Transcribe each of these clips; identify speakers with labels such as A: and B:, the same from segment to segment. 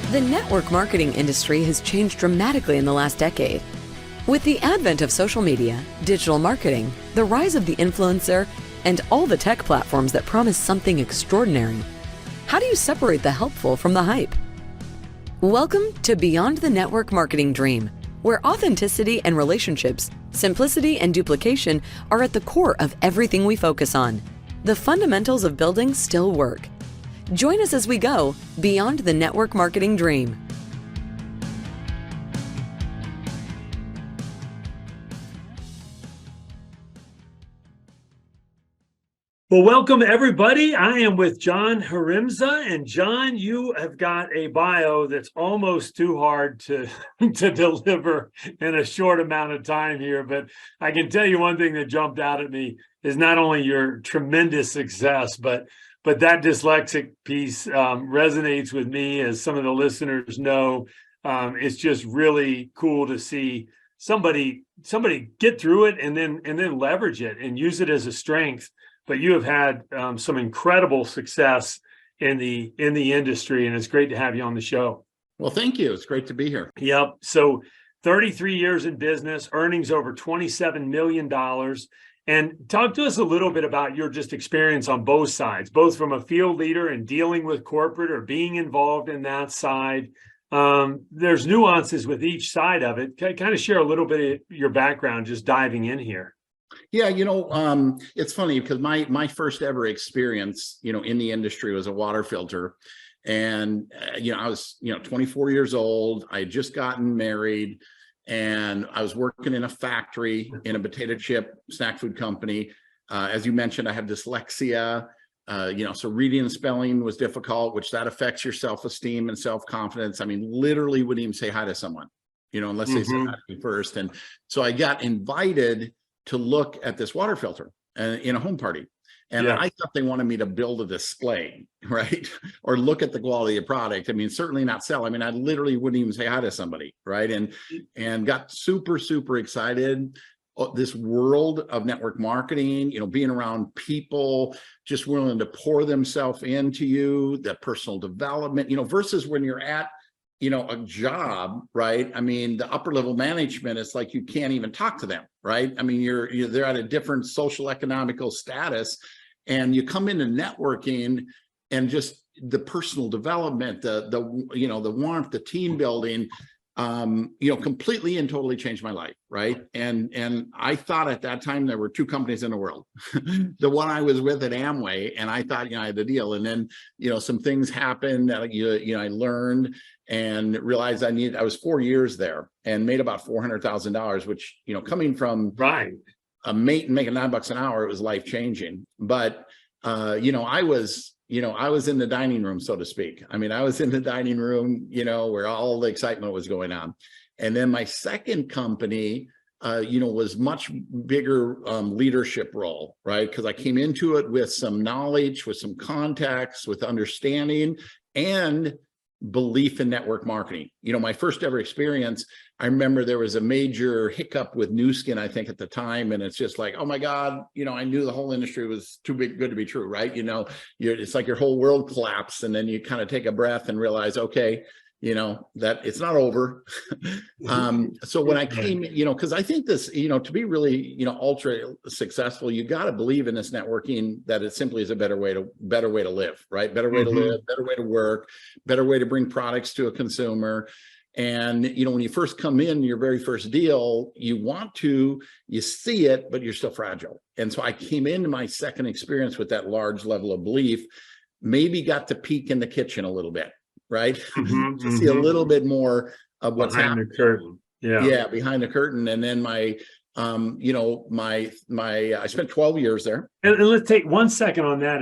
A: The network marketing industry has changed dramatically in the last decade. With the advent of social media, digital marketing, the rise of the influencer, and all the tech platforms that promise something extraordinary, how do you separate the helpful from the hype? Welcome to Beyond the Network Marketing Dream, where authenticity and relationships, simplicity and duplication are at the core of everything we focus on. The fundamentals of building still work. Join us as we go beyond the network marketing dream.
B: Well, welcome everybody. I am with John Haremza, and John, you have got a bio that's almost too hard to deliver in a short amount of time here. But I can tell you one thing that jumped out at me is not only your tremendous success, but that dyslexic piece resonates with me, as some of the listeners know. It's just really cool to see somebody get through it and then leverage it and use it as a strength. But you have had some incredible success in the industry, and it's great to have you on the show.
C: Well, thank you. It's great to be here.
B: Yep. So 33 years in business, earnings over $27 million. And talk to us a little bit about your just experience on both sides, both from a field leader and dealing with corporate or being involved in that side. There's nuances with each side of it. Kind of share a little bit of your background, just diving in here.
C: Yeah, it's funny because my first ever experience, in the industry was a water filter. And, I was, 24 years old. I had just gotten married. And I was working in a factory in a potato chip snack food company. As you mentioned, I have dyslexia, so reading and spelling was difficult, which that affects your self-esteem and self-confidence. I mean, literally wouldn't even say hi to someone, unless they said hi to me first. And so I got invited to look at this water filter in a home party. And I thought they wanted me to build a display, right? Or look at the quality of product. I mean, certainly not sell. I mean, I literally wouldn't even say hi to somebody, right? And got super, super excited. This world of network marketing, being around people just willing to pour themselves into you, the personal development, versus when you're at, a job, right? I mean, the upper level management, it's like you can't even talk to them, right? I mean, they're at a different social economical status. And you come into networking and just the personal development, the warmth, the team building, completely and totally changed my life, right? And I thought at that time there were two companies in the world. The one I was with at Amway, and I thought, I had the deal. And then, some things happened that I learned and realized I was 4 years there and made about $400,000, which, coming from a mate and making $9 an hour, it was life changing. But I was in the dining room, so to speak. I mean, I was in the dining room, where all the excitement was going on. And then my second company, was much bigger leadership role, right? Because I came into it with some knowledge, with some contacts, with understanding, and belief in network marketing. My first ever experience, I remember there was a major hiccup with Nu Skin, I think at the time. And it's just like, oh my God, I knew the whole industry was too good to be true, right? It's like your whole world collapsed. And then you kind of take a breath and realize, okay, that it's not over. So when I came, because I think this, to be really, ultra successful, you got to believe in this networking, that it simply is a better way to live, right? Better way to live, better way to work, better way to bring products to a consumer. And, when you first come in, your very first deal, you see it, but you're still fragile. And so I came into my second experience with that large level of belief, maybe got to peek in the kitchen a little bit. Right. To see a little bit more of what's happening.
B: Behind the curtain. Yeah.
C: Behind the curtain. And then I spent 12 years there.
B: And let's take 1 second on that.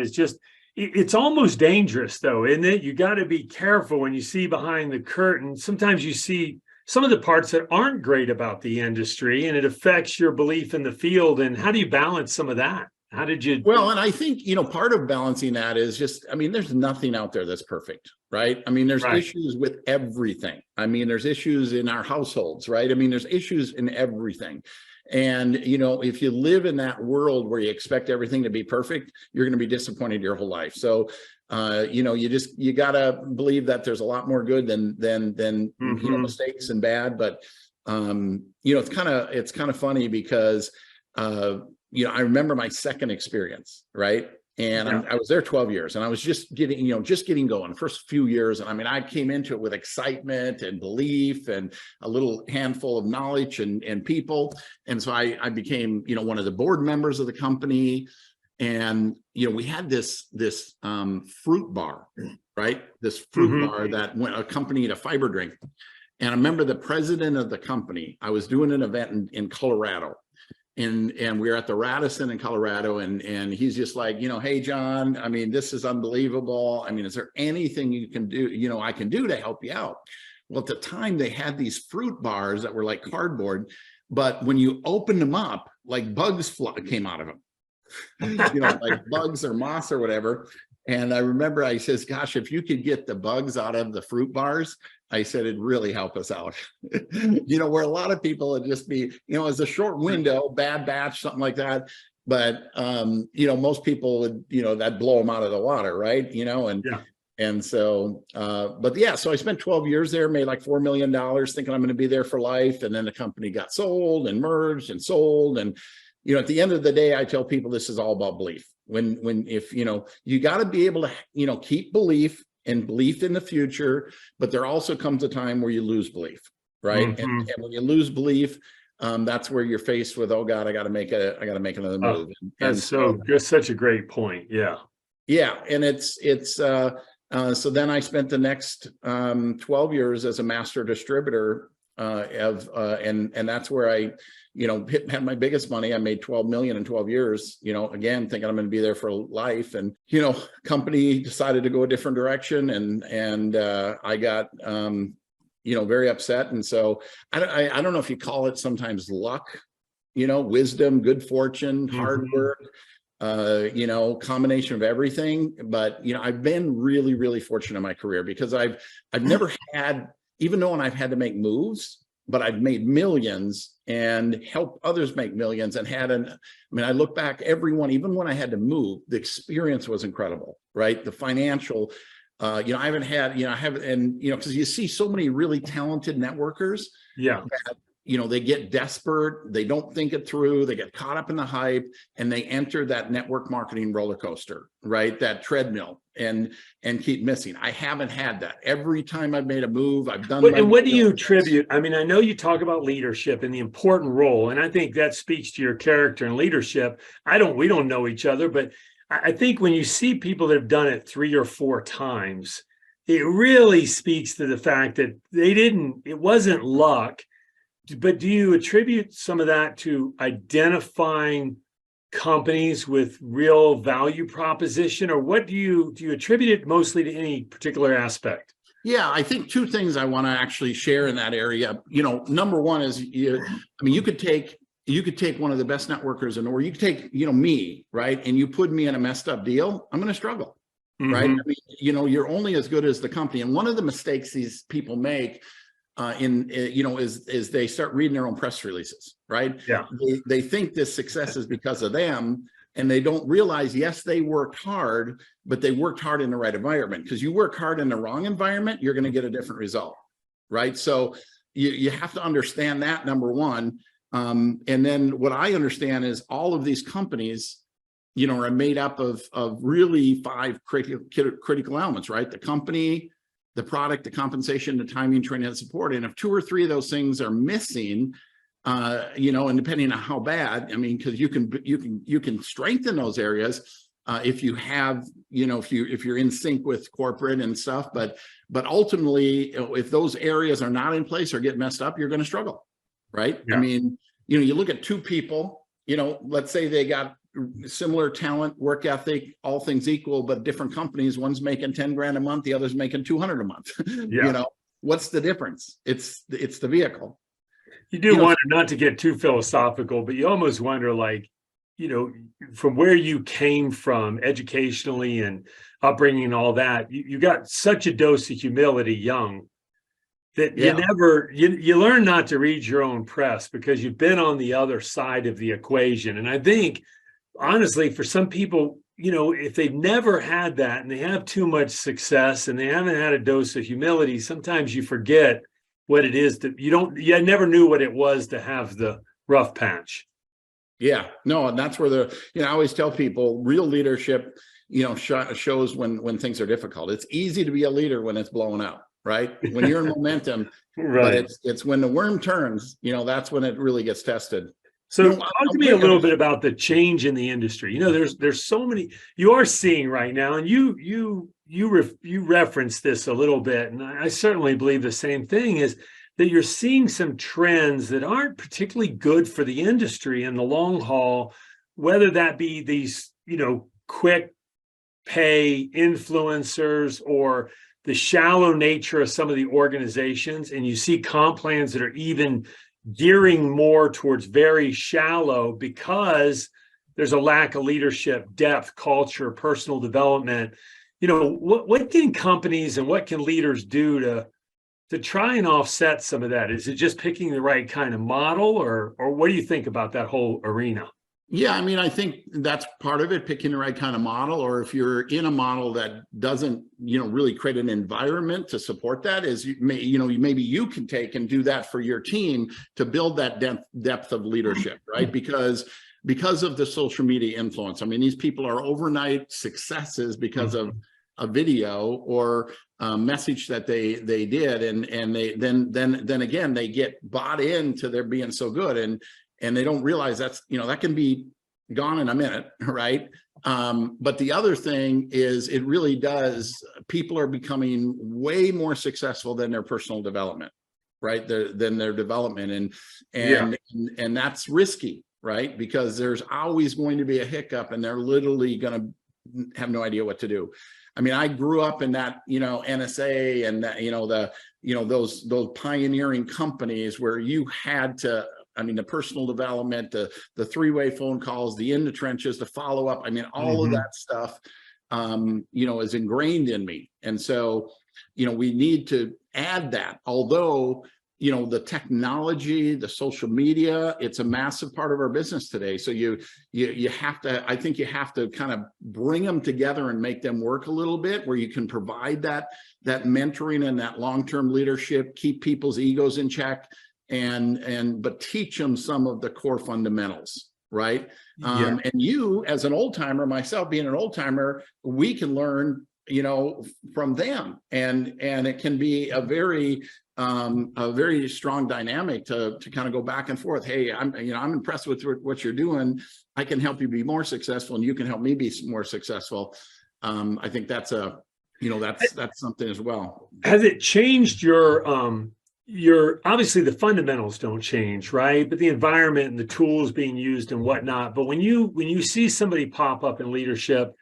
B: It's almost dangerous though, isn't it? You got to be careful when you see behind the curtain. Sometimes you see some of the parts that aren't great about the industry, and it affects your belief in the field. And how do you balance some of that? How did you?
C: Well, and I think, part of balancing that is just, there's nothing out there that's perfect, right? There's issues with everything. There's issues in our households, right? There's issues in everything. And, if you live in that world where you expect everything to be perfect, you're going to be disappointed your whole life. So You gotta believe that there's a lot more good than mistakes and bad. But it's kind of funny because I remember my second experience, right? And I was there 12 years, and I was just getting going first few years. And I mean, I came into it with excitement and belief and a little handful of knowledge and people. And so I became, one of the board members of the company. And, we had this fruit bar, right? This fruit bar that went accompanied a fiber drink. And I remember the president of the company, I was doing an event in Colorado. And we were at the Radisson in Colorado, and he's just like, hey, John, I mean, this is unbelievable. I mean, is there anything you can do, I can do to help you out? Well, at the time they had these fruit bars that were like cardboard, but when you opened them up, like bugs came out of them, like bugs or moss or whatever. And I remember I says, gosh, if you could get the bugs out of the fruit bars, I said, it'd really help us out. Where a lot of people would just be, as a short window, bad batch, something like that. But, most people would, that'd blow them out of the water, right? And so, so I spent 12 years there, made like $4 million, thinking I'm going to be there for life. And then the company got sold and merged and sold. And, at the end of the day, I tell people this is all about belief. If you got to be able to, keep belief and belief in the future, but there also comes a time where you lose belief, right? And when you lose belief, that's where you're faced with, oh God, I got to make another move.
B: That's such a great point. Yeah.
C: Yeah. And so then I spent the next 12 years as a master distributor and that's where I, had my biggest money. I made 12 million in 12 years, again, thinking I'm going to be there for life. And, company decided to go a different direction. And I got, very upset. And so I don't know if you call it sometimes luck, wisdom, good fortune, hard work, combination of everything. But, I've been really, really fortunate in my career because I've never had, even though I've had to make moves, but I've made millions and helped others make millions and I look back, everyone, even when I had to move, the experience was incredible, right? The financial, I haven't had, because you see so many really talented networkers. Yeah. That, they get desperate, they don't think it through, they get caught up in the hype, and they enter that network marketing roller coaster, right? That treadmill and keep missing. I haven't had that. Every time I've made a move, I've done.
B: And what do you attribute? I mean, I know you talk about leadership and the important role, and I think that speaks to your character and leadership. We don't know each other, but I think when you see people that have done it 3 or 4 times, it really speaks to the fact that it wasn't luck. But do you attribute some of that to identifying companies with real value proposition, or what do you attribute it mostly to any particular aspect?
C: Yeah, I think 2 things I want to actually share in that area. Number one is, you could take one of the best networkers or you could take, me, right? And you put me in a messed up deal, I'm going to struggle, right? I mean, you're only as good as the company. And one of the mistakes these people make is they start reading their own press releases, right? Yeah. They think this success is because of them, and they don't realize, yes, they worked hard, but they worked hard in the right environment. Because you work hard in the wrong environment, you're going to get a different result, right? So you have to understand that, number one. And then what I understand is all of these companies, are made up of really 5 critical elements, right? The company, the product, the compensation, the timing, training, and support. And if 2 or 3 of those things are missing, and depending on how bad, because you can strengthen those areas if you have, if you're in sync with corporate and stuff. But ultimately, if those areas are not in place or get messed up, you're going to struggle, right? Yeah. You look at 2 people, let's say they got similar talent, work ethic, all things equal, but different companies. One's making 10 grand a month, the other's making 200 a month. Yeah. What's the difference? It's the vehicle.
B: You do wonder, not to get too philosophical, but you almost wonder, from where you came from educationally and upbringing and all that, you got such a dose of humility young that you learn not to read your own press because you've been on the other side of the equation. And I think, honestly, for some people, if they've never had that and they have too much success and they haven't had a dose of humility, sometimes you forget what it is that you never knew what it was to have the rough patch.
C: Yeah, no, and that's where I always tell people real leadership, shows when things are difficult. It's easy to be a leader when it's blowing up, right? When you're in momentum,
B: Right.
C: But it's when the worm turns, that's when it really gets tested.
B: So talk to me a little bit about the change in the industry. There's so many you are seeing right now, and you referenced this a little bit, and I certainly believe the same thing is that you're seeing some trends that aren't particularly good for the industry in the long haul, whether that be these, quick pay influencers or the shallow nature of some of the organizations. And you see comp plans that are even gearing more towards very shallow because there's a lack of leadership, depth, culture, personal development. What can companies and what can leaders do to try and offset some of that? Is it just picking the right kind of model, or what do you think about that whole arena?
C: Yeah, I mean, I think that's part of it, picking the right kind of model, or if you're in a model that doesn't, really create an environment to support that, maybe you can take and do that for your team to build that depth of leadership, right? Because of the social media influence. I mean, these people are overnight successes because of a video or a message that they did, and they then again they get bought into their being so good, and they don't realize that's that can be gone in a minute, right? But the other thing is, it really does. People are becoming way more successful than their personal development, right? Than their development, and that's risky, right? Because there's always going to be a hiccup, and they're literally going to have no idea what to do. I mean, I grew up in that, NSA and that, those pioneering companies where you had to. I mean, the personal development, the three-way phone calls, the in the trenches, the follow-up. I mean, all of that stuff, is ingrained in me. And so, we need to add that. Although, the technology, the social media, it's a massive part of our business today. So you have to, I think you have to kind of bring them together and make them work a little bit, where you can provide that mentoring and that long-term leadership, keep people's egos in check, but teach them some of the core fundamentals, right? And you, as an old timer, myself being an old timer, we can learn, from them, and it can be a very strong dynamic to kind of go back and forth. Hey, I'm impressed with what you're doing. I can help you be more successful, and you can help me be more successful. I think that's that's something as well.
B: Has it changed your obviously the fundamentals don't change, right? But the environment and the tools being used and whatnot. But when you see somebody pop up in leadership,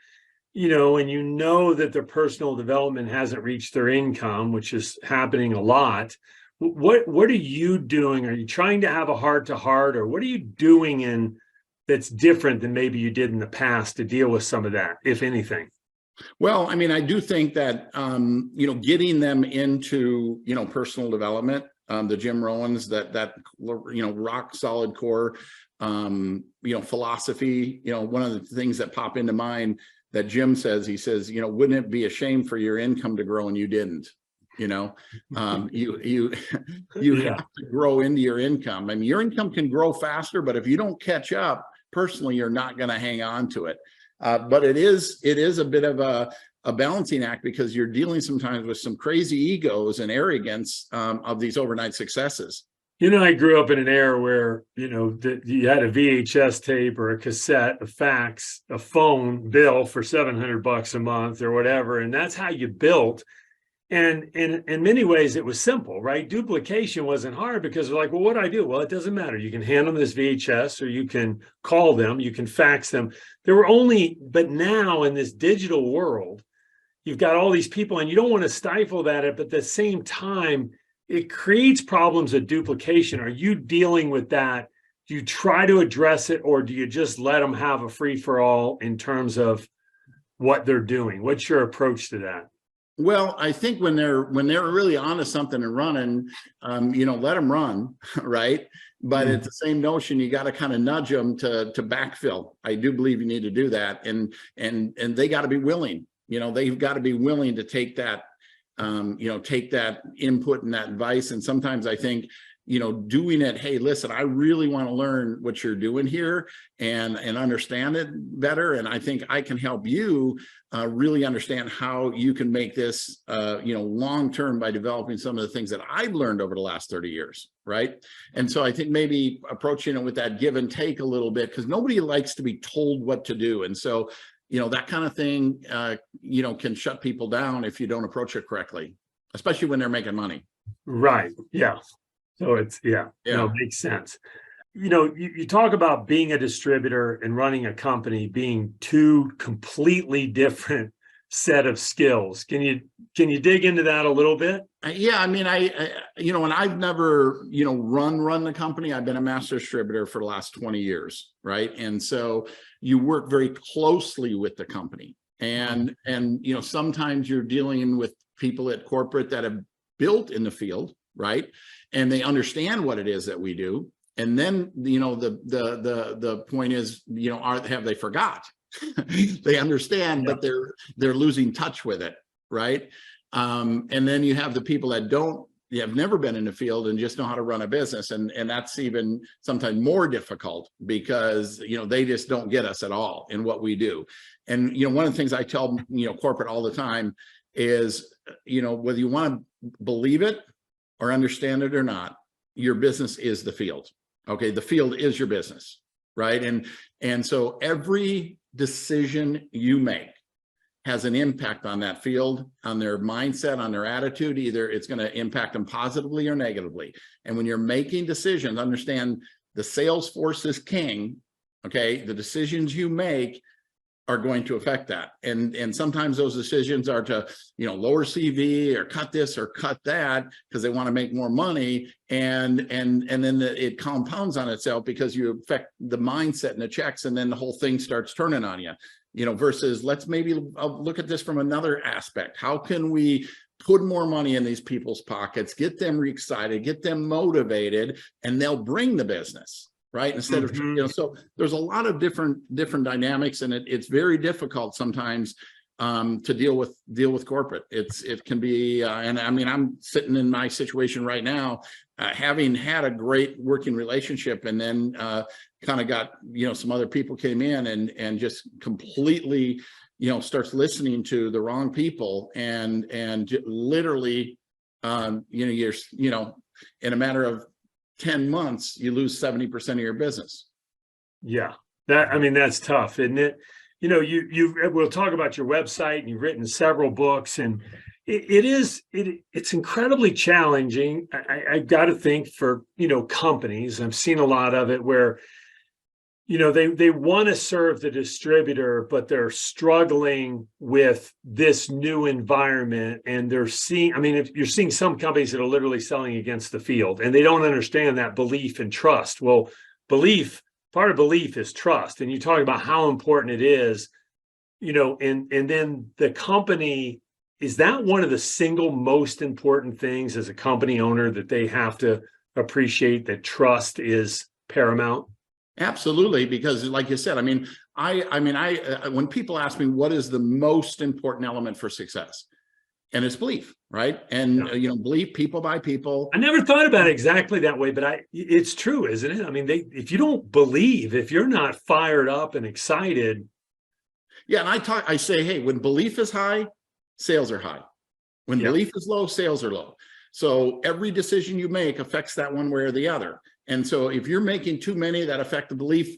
B: and that their personal development hasn't reached their income, which is happening a lot, what are you doing? Are you trying to have a heart-to-heart, or what are you doing that's different than maybe you did in the past to deal with some of that, if anything?
C: Well, I mean, I do think that, getting them into, personal development, the Jim Rohns, that rock solid core, philosophy, one of the things that pop into mind that Jim says, he says, wouldn't it be a shame for your income to grow and you didn't? You have to grow into your income. I mean, your income can grow faster, but if you don't catch up personally, you're not going to hang on to it. But it is a bit of a balancing act, because you're dealing sometimes with some crazy egos and arrogance of these overnight successes.
B: I grew up in an era where, that you had a VHS tape or a cassette, a fax, a phone bill for $700 a month or whatever. And that's how you built. And in many ways, it was simple, right? Duplication wasn't hard, because they're like, well, what do I do? Well, it doesn't matter. You can hand them this VHS, or you can call them, you can fax them. But now in this digital world, you've got all these people, and you don't want to stifle that, but at the same time, it creates problems of duplication. Are you dealing with that? Do you try to address it, or do you just let them have a free-for-all in terms of what they're doing? What's your approach to that?
C: Well, I think when they're really onto something and running, let them run, right? but it's the same notion. You got to kind of nudge them to backfill. I do believe you need to do that, and they got to be willing. They've got to be willing to take that, take that input and that advice. And sometimes I think, doing it, hey, listen, I really want to learn what you're doing here and understand it better. And I think I can help you really understand how you can make this, long-term by developing some of the things that I've learned over the last 30 years, right? And so I think maybe approaching it with that give and take a little bit, because nobody likes to be told what to do. And so, that kind of thing, can shut people down if you don't approach it correctly, especially when they're making money.
B: Right. Yeah. So it's, makes sense. You talk about being a distributor and running a company being two completely different set of skills. Can you dig into that a little bit?
C: Yeah, I mean, and I've never, run the company. I've been a master distributor for the last 20 years, right? And so you work very closely with the company, and sometimes you're dealing with people at corporate that have built in the field, right? And they understand what it is that we do. And then, the point is, have they forgot? They understand, but they're losing touch with it, right? And then you have the people that have never been in the field and just know how to run a business. And that's even sometimes more difficult because, they just don't get us at all in what we do. And, one of the things I tell, corporate all the time is, whether you want to believe it or understand it or not, your business is the field. Okay. The field is your business, right? And so every decision you make has an impact on that field, on their mindset, on their attitude. Either it's going to impact them positively or negatively. And when you're making decisions, understand the sales force is king. Okay. The decisions you make are going to affect that. And sometimes those decisions are to, lower CV or cut this or cut that because they want to make more money. And then it compounds on itself because you affect the mindset and the checks, and then the whole thing starts turning on you, versus let's maybe look at this from another aspect. How can we put more money in these people's pockets, get them excited, get them motivated, and they'll bring the business. Right. Instead of, so there's a lot of different dynamics, and it's very difficult sometimes to deal with corporate. It can be, and I mean, I'm sitting in my situation right now, having had a great working relationship, and then kind of got, some other people came in and just completely, starts listening to the wrong people, and literally, you're, in a matter of 10 months, you lose 70% of your business.
B: Yeah. That's tough, isn't it? We'll talk about your website, and you've written several books, and it's incredibly challenging. I got to think for, companies, I've seen a lot of it where, they want to serve the distributor, but they're struggling with this new environment. And they're seeing, if you're seeing some companies that are literally selling against the field, and they don't understand that belief and trust. Well, part of belief is trust. And you talk about how important it is, and then the company, is that one of the single most important things as a company owner that they have to appreciate, that trust is paramount?
C: Absolutely, because like you said, when people ask me what is the most important element for success, and it's belief, right? And belief, people by people. I
B: never thought about it exactly that way, but it's true, isn't it? If you don't believe, if you're not fired up and excited.
C: Yeah, and I say, hey, when belief is high, sales are high. When belief is low, sales are low. So every decision you make affects that one way or the other. And so if you're making too many that affect the belief,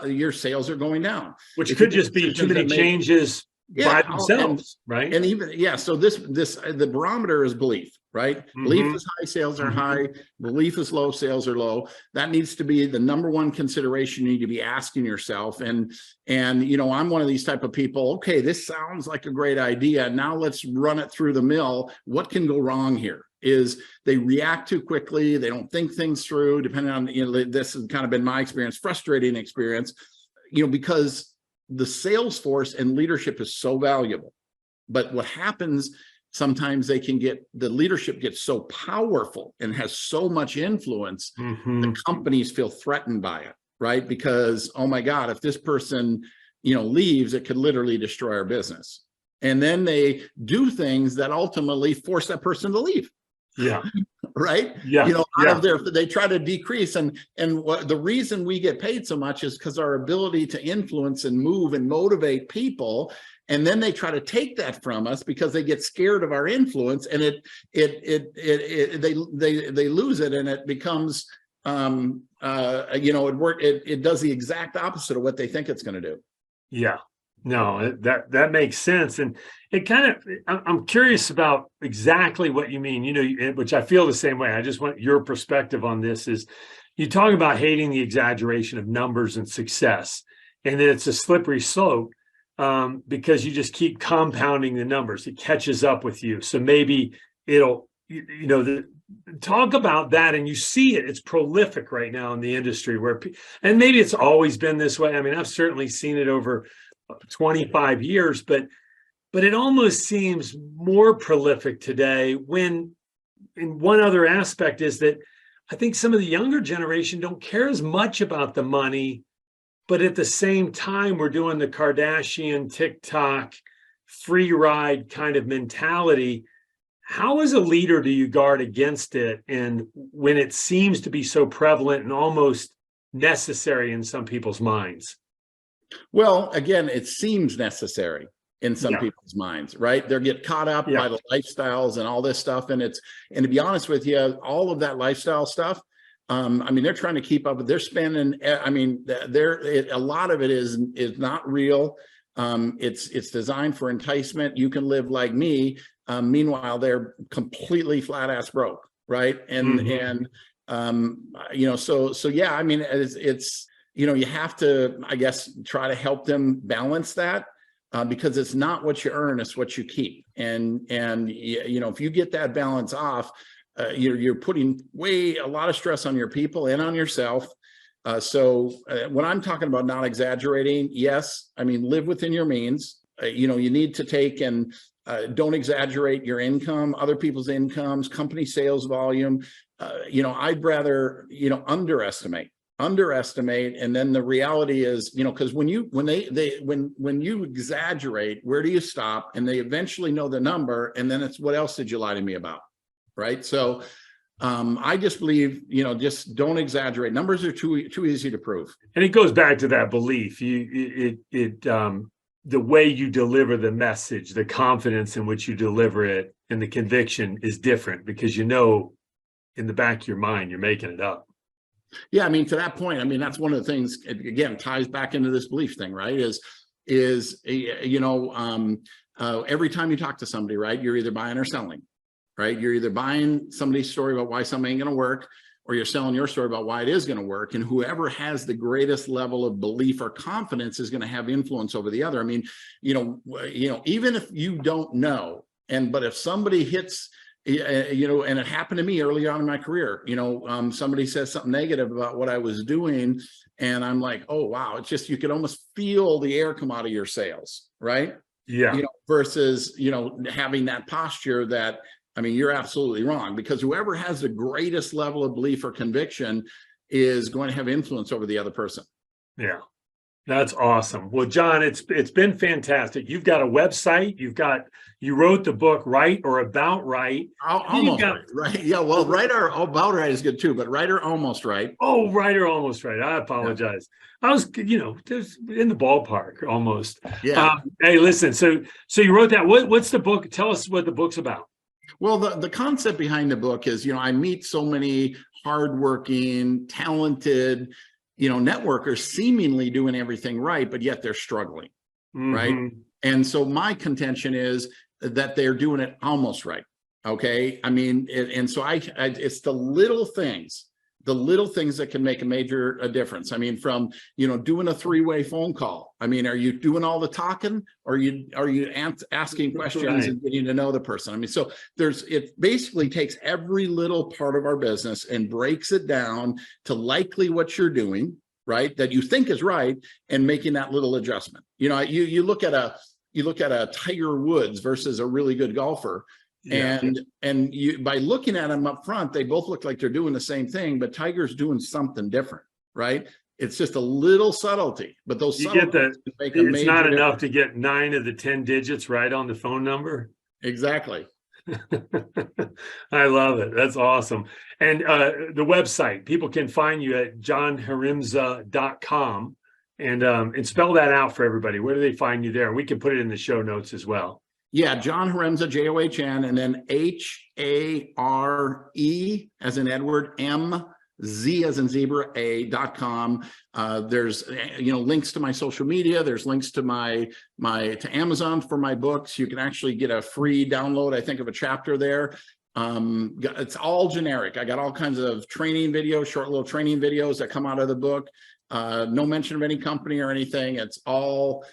C: your sales are going down.
B: Which could just be too many changes by themselves, right?
C: And even, so the barometer is belief, right? Belief is high, sales are high. Belief is low, sales are low. That needs to be the number one consideration you need to be asking yourself. And I'm one of these type of people. Okay, this sounds like a great idea. Now let's run it through the mill. What can go wrong here? Is they react too quickly. They don't think things through, depending on, this has kind of been my experience, frustrating experience, because the sales force and leadership is so valuable. But what happens sometimes the leadership gets so powerful and has so much influence, the companies feel threatened by it, right? Because, oh my God, if this person, leaves, it could literally destroy our business. And then they do things that ultimately force that person to leave.
B: Yeah.
C: Right.
B: Yeah.
C: They try to decrease. And the reason we get paid so much is because our ability to influence and move and motivate people. And then they try to take that from us because they get scared of our influence, and they lose it, and it becomes, it does the exact opposite of what they think it's going to do.
B: Yeah. No, that makes sense. And it I'm curious about exactly what you mean, which I feel the same way. I just want your perspective on this. Is you talk about hating the exaggeration of numbers and success, and that it's a slippery slope, because you just keep compounding the numbers. It catches up with you. So maybe it'll, talk about that. And you see it's prolific right now in the industry and maybe it's always been this way. I mean, I've certainly seen it over 25 years, but it almost seems more prolific today. And one other aspect is that I think some of the younger generation don't care as much about the money, but at the same time, we're doing the Kardashian, TikTok, free ride kind of mentality. How as a leader do you guard against it? And when it seems to be so prevalent and almost necessary in some people's minds?
C: Well, again, it seems necessary in some people's minds, right? They get caught up by the lifestyles and all this stuff. And to be honest with you, all of that lifestyle stuff, they're trying to keep up, but they're spending, a lot of it is not real. It's designed for enticement. You can live like me. Meanwhile, they're completely flat ass broke. Right. You have to, I guess, try to help them balance that, because it's not what you earn, it's what you keep. And if you get that balance off, you're putting a lot of stress on your people and on yourself. So when I'm talking about not exaggerating, yes, live within your means. You need to take and don't exaggerate your income, other people's incomes, company sales volume. I'd rather, underestimate. And then the reality is, because when you exaggerate, where do you stop? And they eventually know the number. And then it's, what else did you lie to me about? Right. So I just believe, just don't exaggerate. Numbers are too easy to prove.
B: And it goes back to that belief. The way you deliver the message, the confidence in which you deliver it, and the conviction is different, because in the back of your mind, you're making it up.
C: Yeah, to that point, that's one of the things, again, ties back into this belief thing, right? Every time you talk to somebody, right, you're either buying or selling, right? You're either buying somebody's story about why something ain't going to work, or you're selling your story about why it is going to work. And whoever has the greatest level of belief or confidence is going to have influence over the other. Even if you don't know, but if somebody hits, and it happened to me early on in my career, somebody says something negative about what I was doing, and I'm like, oh, wow. It's just, you could almost feel the air come out of your sails, right?
B: Yeah.
C: Versus, having that posture that, you're absolutely wrong, because whoever has the greatest level of belief or conviction is going to have influence over the other person.
B: Yeah. That's awesome. Well, John, it's been fantastic. You've got a website. You wrote the book Right or About Right.
C: Almost right. Yeah. Well, Right or About Right is good too, but Right or Almost Right.
B: Oh, Right or Almost Right. I apologize. Yeah. I was, just in the ballpark almost.
C: Yeah.
B: Hey, listen. So you wrote that. What's the book? Tell us what the book's about.
C: Well, the concept behind the book is, I meet so many hardworking, talented, networkers seemingly doing everything right, but yet they're struggling, right? And so my contention is that they're doing it almost right. Okay. It's the little things that can make a major difference. From, doing a three-way phone call. Are you doing all the talking, or are you asking questions and getting to know the person? So it basically takes every little part of our business and breaks it down to likely what you're doing, right, that you think is right, and making that little adjustment. You look at a Tiger Woods versus a really good golfer.
B: Yeah.
C: And you, by looking at them up front, they both look like they're doing the same thing, but Tiger's doing something different, right? It's just a little subtlety, but those
B: You get
C: subtleties
B: the,
C: make a
B: it's
C: major
B: not enough
C: difference.
B: to get 9 of the 10 digits right on the phone number.
C: Exactly.
B: I love it. That's awesome. And the website, people can find you at johnharemza.com and spell that out for everybody. Where do they find you there? We can put it in the show notes as well.
C: Yeah, John Haremza, John, and then HARE as in Edward, MZ as in zebra, a.com. There's links to my social media. There's links to to Amazon for my books. You can actually get a free download, I think, of a chapter there. It's all generic. I got all kinds of training videos, short little training videos that come out of the book. No mention of any company or anything. It's all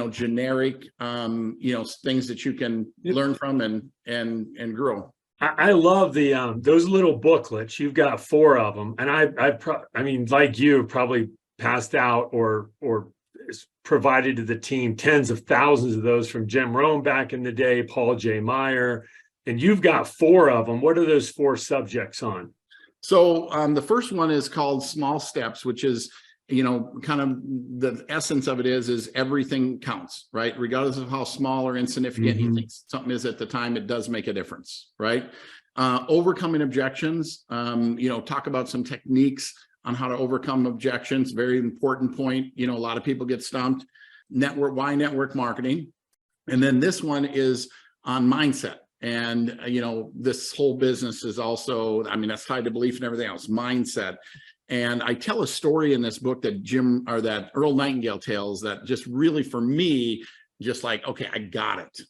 C: generic things that you can learn from and grow.
B: I love the those little booklets. You've got 4 of them, and I mean, like you, probably passed out or provided to the team tens of thousands of those from Jim Rohn back in the day, Paul J. Meyer, and you've got 4 of them. What are those 4 subjects on?
C: So the first one is called Small Steps, which is kind of the essence of it is everything counts, right? Regardless of how small or insignificant you think something is at the time, it does make a difference, right? Overcoming objections, talk about some techniques on how to overcome objections. Very important point. A lot of people get stumped. Why network marketing? And then this one is on mindset. And, this whole business is also, that's tied to belief and everything else, mindset. And I tell a story in this book that Earl Nightingale tells that just really, for me, just like, okay, I got it,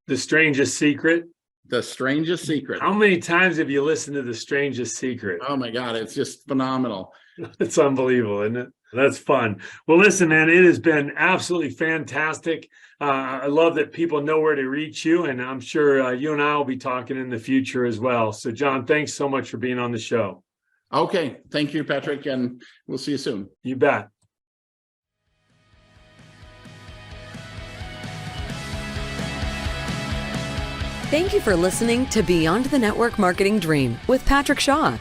B: The Strangest Secret?
C: The Strangest Secret.
B: How many times have you listened to The Strangest Secret?
C: Oh my God, it's just phenomenal.
B: It's unbelievable, isn't it? That's fun. Well, listen, man, it has been absolutely fantastic. I love that people know where to reach you, and I'm sure you and I will be talking in the future as well. So, John, thanks so much for being on the show.
C: Okay. Thank you, Patrick, and we'll see you soon.
B: You bet.
A: Thank you for listening to Beyond the Network Marketing Dream with Patrick Shaw.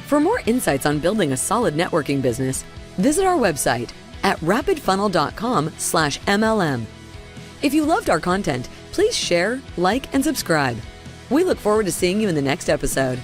A: For more insights on building a solid networking business, visit our website at rapidfunnel.com/MLM. If you loved our content, please share, like, and subscribe. We look forward to seeing you in the next episode.